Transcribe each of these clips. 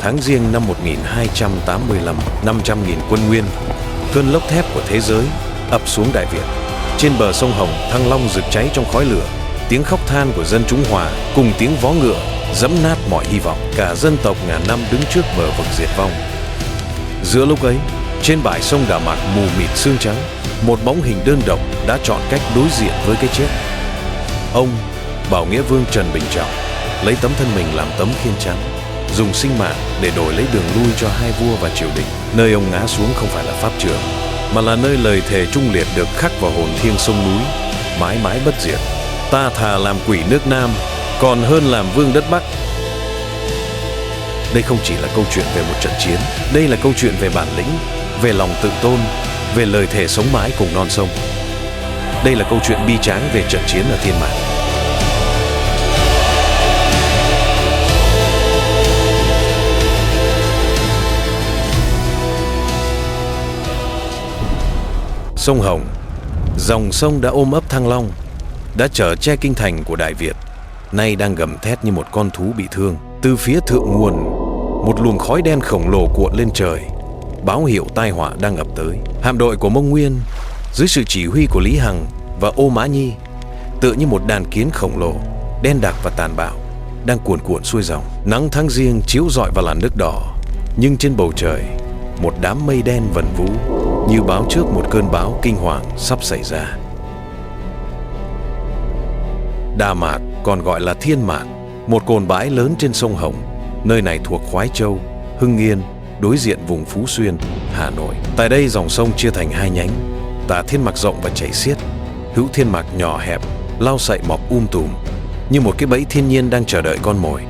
tháng Giêng năm 1285, 500.000 quân Nguyên, cơn lốc thép của thế giới ập xuống Đại Việt. Trên bờ sông Hồng, Thăng Long rực cháy trong khói lửa, tiếng khóc than của dân chúng Hòa cùng tiếng vó ngựa giẫm nát mọi hy vọng. Cả dân tộc ngàn năm đứng trước bờ vực diệt vong. Giữa lúc ấy, trên bãi sông Đà Mạc mù mịt sương trắng, một bóng hình đơn độc đã chọn cách đối diện với cái chết. Ông Bảo Nghĩa Vương Trần Bình Trọng lấy tấm thân mình làm tấm khiên chắn, dùng sinh mạng để đổi lấy đường lui cho hai vua và triều đình. Nơi ông ngã xuống không phải là pháp trường, mà là nơi lời thề trung liệt được khắc vào hồn thiêng sông núi, mãi mãi bất diệt. Ta thà làm quỷ nước Nam, còn hơn làm vương đất Bắc. Đây không chỉ là câu chuyện về một trận chiến, đây là câu chuyện về bản lĩnh, về lòng tự tôn, về lời thề sống mãi cùng non sông. Đây là câu chuyện bi tráng về trận chiến ở Thiên Mạc. Sông Hồng, dòng sông đã ôm ấp Thăng Long, đã chở che kinh thành của Đại Việt, nay đang gầm thét như một con thú bị thương. Từ phía thượng nguồn, một luồng khói đen khổng lồ cuộn lên trời, báo hiệu tai họa đang ập tới. Hạm đội của Mông Nguyên, dưới sự chỉ huy của Lý Hằng và Ô Mã Nhi, tựa như một đàn kiến khổng lồ, đen đặc và tàn bạo, đang cuồn cuộn xuôi dòng. Nắng tháng Giêng chiếu rọi vào làn nước đỏ, nhưng trên bầu trời, một đám mây đen vần vũ, như báo trước một cơn bão kinh hoàng sắp xảy ra. Đà Mạc, còn gọi là Thiên Mạc, một cồn bãi lớn trên sông Hồng. Nơi này thuộc Khoái Châu, Hưng Yên, đối diện vùng Phú Xuyên, Hà Nội. Tại đây dòng sông chia thành hai nhánh, Tả Thiên Mạc rộng và chảy xiết, Hữu Thiên Mạc nhỏ hẹp, lau sậy mọc tùm, như một cái bẫy thiên nhiên đang chờ đợi con mồi.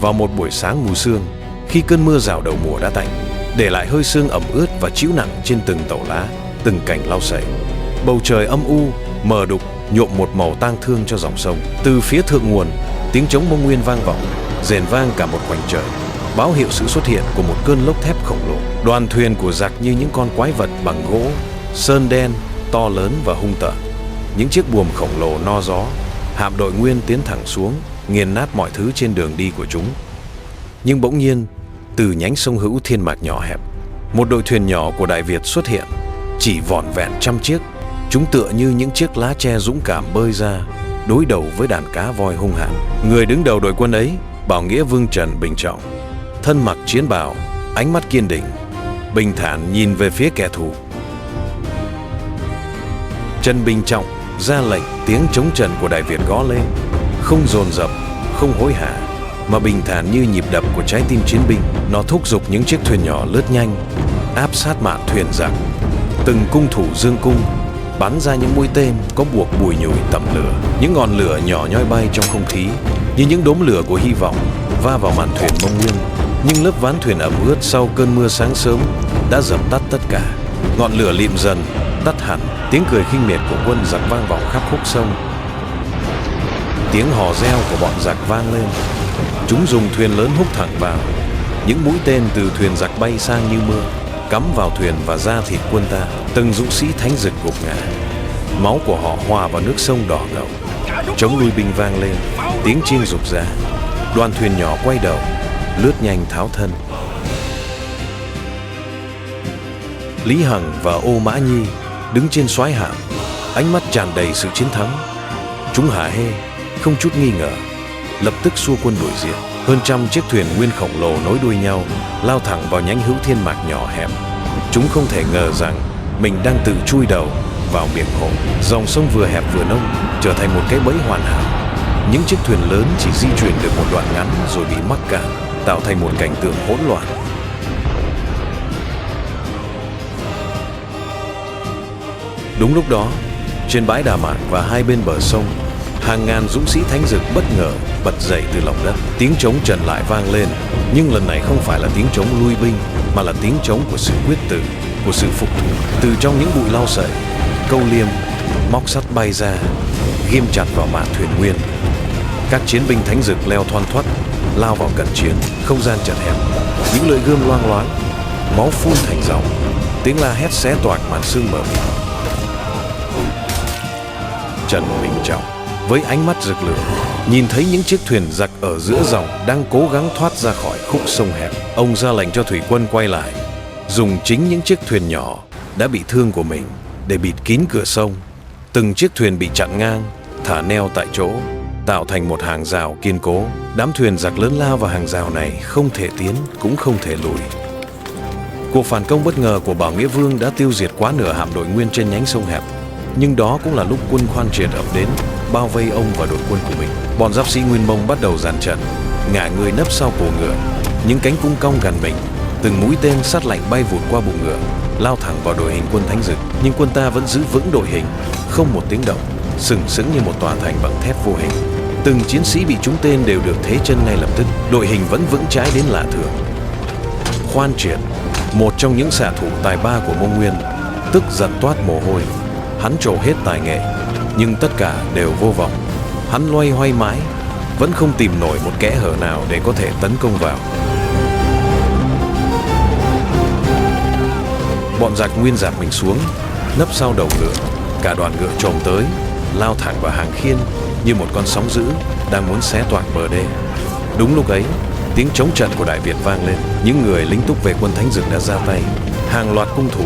Vào một buổi sáng mù sương, khi cơn mưa rào đầu mùa đã tạnh, để lại hơi sương ẩm ướt và trĩu nặng trên từng tàu lá, từng cành lau sậy, bầu trời âm u, mờ đục nhuộm một màu tang thương cho dòng sông. Từ phía thượng nguồn, tiếng trống Mông Nguyên vang vọng, rền vang cả một khoảnh trời, báo hiệu sự xuất hiện của một cơn lốc thép khổng lồ. Đoàn thuyền của giặc như những con quái vật bằng gỗ, sơn đen, to lớn và hung tợn. Những chiếc buồm khổng lồ no gió, hạm đội Nguyên tiến thẳng xuống, nghiền nát mọi thứ trên đường đi của chúng. Nhưng bỗng nhiên, từ nhánh sông Hữu Thiên Mạc nhỏ hẹp, một đội thuyền nhỏ của Đại Việt xuất hiện, chỉ vỏn vẹn 100 chiếc. Chúng tựa như những chiếc lá tre dũng cảm bơi ra, đối đầu với đàn cá voi hung hãn. Người đứng đầu đội quân ấy, Bảo Nghĩa Vương Trần Bình Trọng, thân mặc chiến bào, ánh mắt kiên định, bình thản nhìn về phía kẻ thù. Trần Bình Trọng ra lệnh, tiếng trống trần của Đại Việt gõ lên, không dồn dập, không hối hả, mà bình thản như nhịp đập của trái tim chiến binh. Nó thúc giục những chiếc thuyền nhỏ lướt nhanh, áp sát mạn thuyền giặc. Từng cung thủ dương cung, bắn ra những mũi tên có buộc bùi nhùi tầm lửa. Những ngọn lửa nhỏ nhoi bay trong không khí, như những đốm lửa của hy vọng va vào mạn thuyền Mông Nguyên. Nhưng lớp ván thuyền ẩm ướt sau cơn mưa sáng sớm đã dập tắt tất cả. Ngọn lửa lịm dần, tắt hẳn. Tiếng cười khinh miệt của quân giặc vang vọng khắp khúc sông. Tiếng hò reo của bọn giặc vang lên. Chúng dùng thuyền lớn húc thẳng vào. Những mũi tên từ thuyền giặc bay sang như mưa, cắm vào thuyền và da thịt quân ta. Từng dũng sĩ thánh dực gục ngã, máu của họ hòa vào nước sông đỏ ngầu. Trống lui binh vang lên, tiếng chiêng rục rã. Đoàn thuyền nhỏ quay đầu, lướt nhanh tháo thân. Lý Hằng và Ô Mã Nhi đứng trên soái hạm, ánh mắt tràn đầy sự chiến thắng. Chúng hả hê, không chút nghi ngờ, lập tức xua quân đuổi diệt. Hơn 100 chiếc thuyền nguyên khổng lồ nối đuôi nhau, lao thẳng vào nhánh Hữu Thiên Mạc nhỏ hẹp. Chúng không thể ngờ rằng mình đang tự chui đầu vào miệng hổ. Dòng sông vừa hẹp vừa nông, trở thành một cái bẫy hoàn hảo. Những chiếc thuyền lớn chỉ di chuyển được một đoạn ngắn rồi bị mắc cạn, tạo thành một cảnh tượng hỗn loạn. Đúng lúc đó, trên bãi Đà Mạc và hai bên bờ sông, hàng ngàn dũng sĩ thánh dực bất ngờ bật dậy từ lòng đất. Tiếng trống trần lại vang lên, nhưng lần này không phải là tiếng trống lui binh, mà là tiếng trống của sự quyết tử, của sự phục thủ. Từ trong những bụi lau sậy, câu liêm, móc sắt bay ra, ghim chặt vào mạn thuyền Nguyên. Các chiến binh thánh dực leo thoăn thoắt, lao vào cận chiến. Không gian chật hẹp, những lưỡi gươm loang loáng, máu phun thành dòng, tiếng la hét xé toạc màn sương mờ mịt. Trần Bình Trọng với ánh mắt rực lửa, nhìn thấy những chiếc thuyền giặc ở giữa dòng đang cố gắng thoát ra khỏi khúc sông hẹp. Ông ra lệnh cho thủy quân quay lại, dùng chính những chiếc thuyền nhỏ đã bị thương của mình để bịt kín cửa sông. Từng chiếc thuyền bị chặn ngang, thả neo tại chỗ, tạo thành một hàng rào kiên cố. Đám thuyền giặc lớn lao vào hàng rào này, không thể tiến cũng không thể lùi. Cuộc phản công bất ngờ của Bảo Nghĩa Vương đã tiêu diệt quá nửa hạm đội Nguyên trên nhánh sông hẹp. Nhưng đó cũng là lúc quân Khoan Triệt ập đến, bao vây ông và đội quân của mình. Bọn giáp sĩ Nguyên Mông bắt đầu dàn trận, ngả người nấp sau cổ ngựa, những cánh cung cong gần mình. Từng mũi tên sát lạnh bay vụt qua bụng ngựa, lao thẳng vào đội hình quân Thánh Dực. Nhưng quân ta vẫn giữ vững đội hình, không một tiếng động, sừng sững như một tòa thành bằng thép vô hình. Từng chiến sĩ bị trúng tên đều được thế chân ngay lập tức, đội hình vẫn vững chãi đến lạ thường. Khoan Triệt, một trong những xạ thủ tài ba của Mông Nguyên, tức giận toát mồ hôi. Hắn trổ hết tài nghệ, nhưng tất cả đều vô vọng. Hắn loay hoay mãi, vẫn không tìm nổi một kẽ hở nào để có thể tấn công vào. Bọn giặc Nguyên dạt mình xuống, nấp sau đầu ngựa. Cả đoàn ngựa chồm tới, lao thẳng vào hàng khiên như một con sóng dữ đang muốn xé toạc bờ đê. Đúng lúc ấy, tiếng chống trận của Đại Việt vang lên. Những người lính túc về quân Thánh Dực đã ra tay. Hàng loạt cung thủ,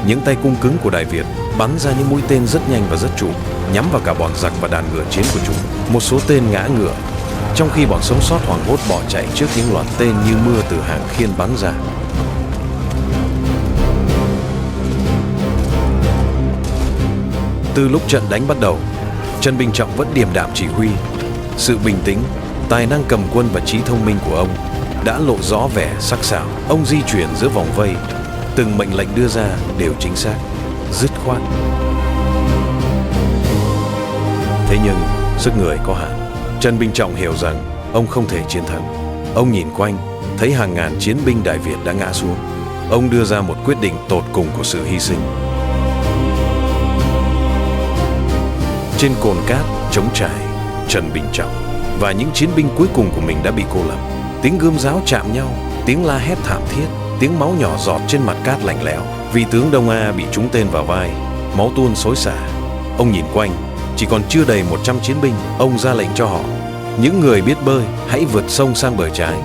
những tay cung cứng của Đại Việt bắn ra những mũi tên rất nhanh và rất trụ, nhắm vào cả bọn giặc và đàn ngựa chiến của chúng. Một số tên ngã ngựa, trong khi bọn sống sót hoảng hốt bỏ chạy trước những loạt tên như mưa từ hàng khiên bắn ra. Từ lúc trận đánh bắt đầu, Trần Bình Trọng vẫn điềm đạm chỉ huy. Sự bình tĩnh, tài năng cầm quân và trí thông minh của ông đã lộ rõ vẻ sắc sảo. Ông di chuyển giữa vòng vây, từng mệnh lệnh đưa ra đều chính xác, dứt khoát. Thế nhưng sức người có hạn. Trần Bình Trọng hiểu rằng ông không thể chiến thắng. Ông nhìn quanh, thấy hàng ngàn chiến binh Đại Việt đã ngã xuống. Ông đưa ra một quyết định tột cùng của sự hy sinh. Trên cồn cát trống trải, Trần Bình Trọng và những chiến binh cuối cùng của mình đã bị cô lập. Tiếng gươm giáo chạm nhau, tiếng la hét thảm thiết, tiếng máu nhỏ giọt trên mặt cát lạnh lẽo. Vị tướng Đông A bị trúng tên vào vai, máu tuôn xối xả. Ông nhìn quanh, chỉ còn chưa đầy 100 chiến binh. Ông ra lệnh cho họ: những người biết bơi hãy vượt sông sang bờ trái,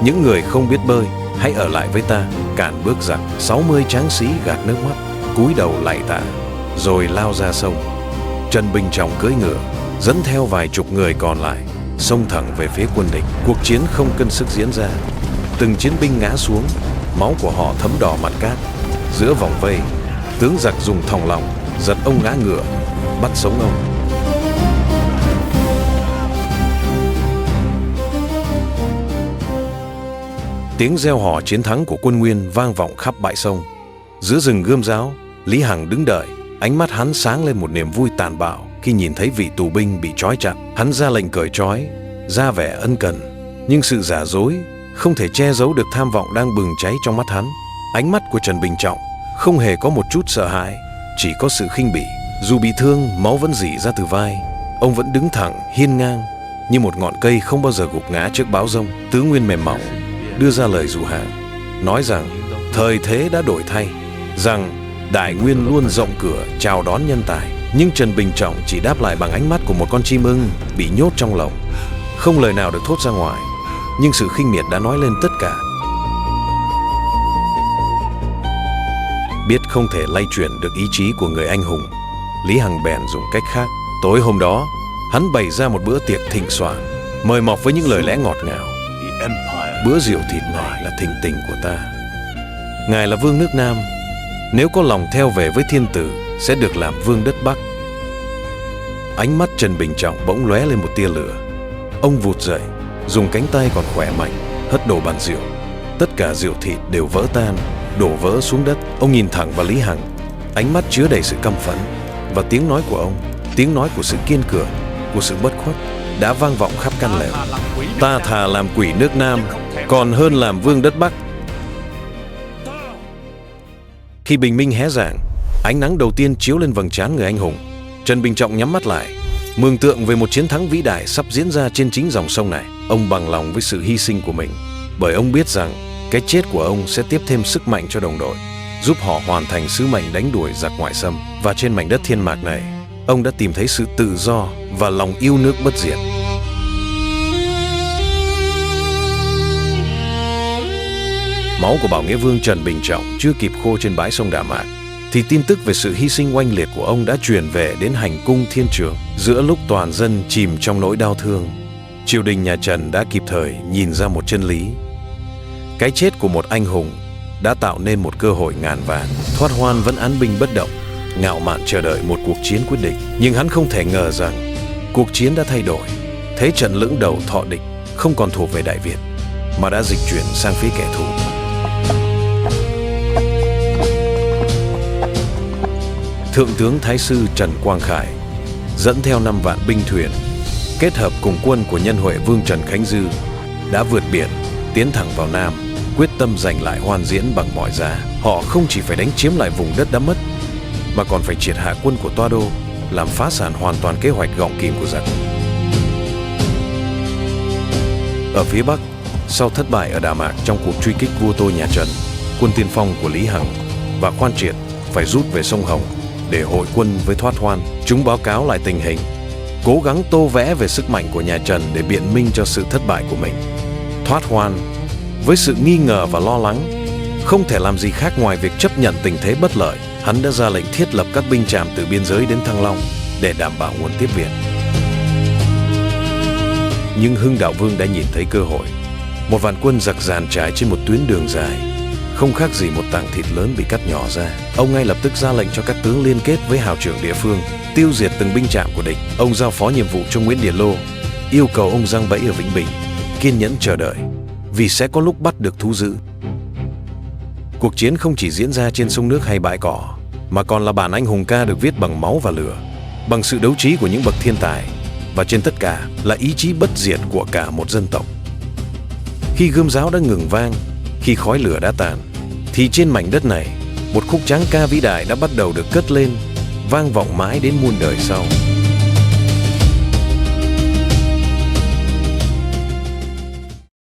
những người không biết bơi hãy ở lại với ta, cản bước giặc. 60 tráng sĩ gạt nước mắt, cúi đầu lạy tạ, rồi lao ra sông. Trần Bình Trọng cưỡi ngựa, dẫn theo vài chục người còn lại, xông thẳng về phía quân địch. Cuộc chiến không cân sức diễn ra. Từng chiến binh ngã xuống, máu của họ thấm đỏ mặt cát. Giữa vòng vây, tướng giặc dùng thòng lọng giật ông ngã ngựa, bắt sống ông. Tiếng reo hò chiến thắng của quân Nguyên vang vọng khắp bãi sông. Giữa rừng gươm giáo, Lý Hằng đứng đợi. Ánh mắt hắn sáng lên một niềm vui tàn bạo khi nhìn thấy vị tù binh bị trói chặt. Hắn ra lệnh cởi trói, ra vẻ ân cần, nhưng sự giả dối không thể che giấu được tham vọng đang bừng cháy trong mắt hắn. Ánh mắt của Trần Bình Trọng không hề có một chút sợ hãi, chỉ có sự khinh bỉ. Dù bị thương, máu vẫn rỉ ra từ vai, ông vẫn đứng thẳng, hiên ngang như một ngọn cây không bao giờ gục ngã trước bão giông. Tướng Nguyên mềm mỏng đưa ra lời dụ hạ, nói rằng thời thế đã đổi thay, rằng Đại Nguyên luôn rộng cửa chào đón nhân tài. Nhưng Trần Bình Trọng chỉ đáp lại bằng ánh mắt của một con chim ưng bị nhốt trong lồng. Không lời nào được thốt ra ngoài, nhưng sự khinh miệt đã nói lên tất cả. Biết không thể lay chuyển được ý chí của người anh hùng, Lý Hằng bèn dùng cách khác. Tối hôm đó, hắn bày ra một bữa tiệc thịnh soạn, mời mọc với những lời lẽ ngọt ngào. Bữa rượu thịt này là thịnh tình của ta. Ngài là vương nước Nam, nếu có lòng theo về với thiên tử sẽ được làm vương đất Bắc. Ánh mắt Trần Bình Trọng bỗng lóe lên một tia lửa. Ông vụt dậy, dùng cánh tay còn khỏe mạnh hất đổ bàn rượu. Tất cả rượu thịt đều vỡ tan, đổ vỡ xuống đất. Ông nhìn thẳng vào Lý Hằng, ánh mắt chứa đầy sự căm phẫn. Và tiếng nói của ông, tiếng nói của sự kiên cường, của sự bất khuất, đã vang vọng khắp căn lều. Ta thà làm quỷ nước Nam còn hơn làm vương đất Bắc. Khi bình minh hé rạng, ánh nắng đầu tiên chiếu lên vầng trán người anh hùng. Trần Bình Trọng nhắm mắt lại, mường tượng về một chiến thắng vĩ đại sắp diễn ra trên chính dòng sông này. Ông bằng lòng với sự hy sinh của mình, bởi ông biết rằng cái chết của ông sẽ tiếp thêm sức mạnh cho đồng đội, giúp họ hoàn thành sứ mệnh đánh đuổi giặc ngoại xâm. Và trên mảnh đất Thiên Mạc này, ông đã tìm thấy sự tự do và lòng yêu nước bất diệt. Máu của Bảo Nghĩa Vương Trần Bình Trọng chưa kịp khô trên bãi sông Đà Mạc thì tin tức về sự hy sinh oanh liệt của ông đã truyền về đến hành cung thiên trường. Giữa lúc toàn dân chìm trong nỗi đau thương, triều đình nhà Trần đã kịp thời nhìn ra một chân lý. Cái chết của một anh hùng đã tạo nên một cơ hội ngàn vàng. Thoát Hoan vẫn án binh bất động, ngạo mạn chờ đợi một cuộc chiến quyết định. Nhưng hắn không thể ngờ rằng cuộc chiến đã thay đổi. Thế trận lưỡng đầu Thọ Địch không còn thuộc về Đại Việt, mà đã dịch chuyển sang phía kẻ thù. Thượng tướng Thái sư Trần Quang Khải dẫn theo 5 vạn binh thuyền, kết hợp cùng quân của nhân huệ Vương Trần Khánh Dư, đã vượt biển tiến thẳng vào Nam, quyết tâm giành lại Hoan Diễn bằng mọi giá. Họ không chỉ phải đánh chiếm lại vùng đất đã mất, mà còn phải triệt hạ quân của Toa Đô, làm phá sản hoàn toàn kế hoạch gọng kìm của giặc. Ở phía Bắc, sau thất bại ở Đà Mạc trong cuộc truy kích vua Tôi nhà Trần, quân tiên phong của Lý Hằng và Khoan Triệt phải rút về sông Hồng để hội quân với Thoát Hoan. Chúng báo cáo lại tình hình, cố gắng tô vẽ về sức mạnh của nhà Trần để biện minh cho sự thất bại của mình. Thoát Hoan với sự nghi ngờ và lo lắng, không thể làm gì khác ngoài việc chấp nhận tình thế bất lợi. Hắn đã ra lệnh thiết lập các binh trạm từ biên giới đến Thăng Long để đảm bảo nguồn tiếp viện. Nhưng Hưng Đạo Vương đã nhìn thấy cơ hội. Một vạn quân giặc dàn trải trên một tuyến đường dài, không khác gì một tảng thịt lớn bị cắt nhỏ ra. Ông ngay lập tức ra lệnh cho các tướng liên kết với hào trưởng địa phương, tiêu diệt từng binh trạm của địch. Ông giao phó nhiệm vụ cho Nguyễn Điền Lô, yêu cầu ông giăng bẫy ở Vĩnh Bình, kiên nhẫn chờ đợi, vì sẽ có lúc bắt được thú dữ. Cuộc chiến không chỉ diễn ra trên sông nước hay bãi cỏ, mà còn là bản anh hùng ca được viết bằng máu và lửa, bằng sự đấu trí của những bậc thiên tài, và trên tất cả là ý chí bất diệt của cả một dân tộc. Khi gươm giáo đã ngừng vang, khi khói lửa đã tàn, thì trên mảnh đất này, một khúc tráng ca vĩ đại đã bắt đầu được cất lên, vang vọng mãi đến muôn đời sau.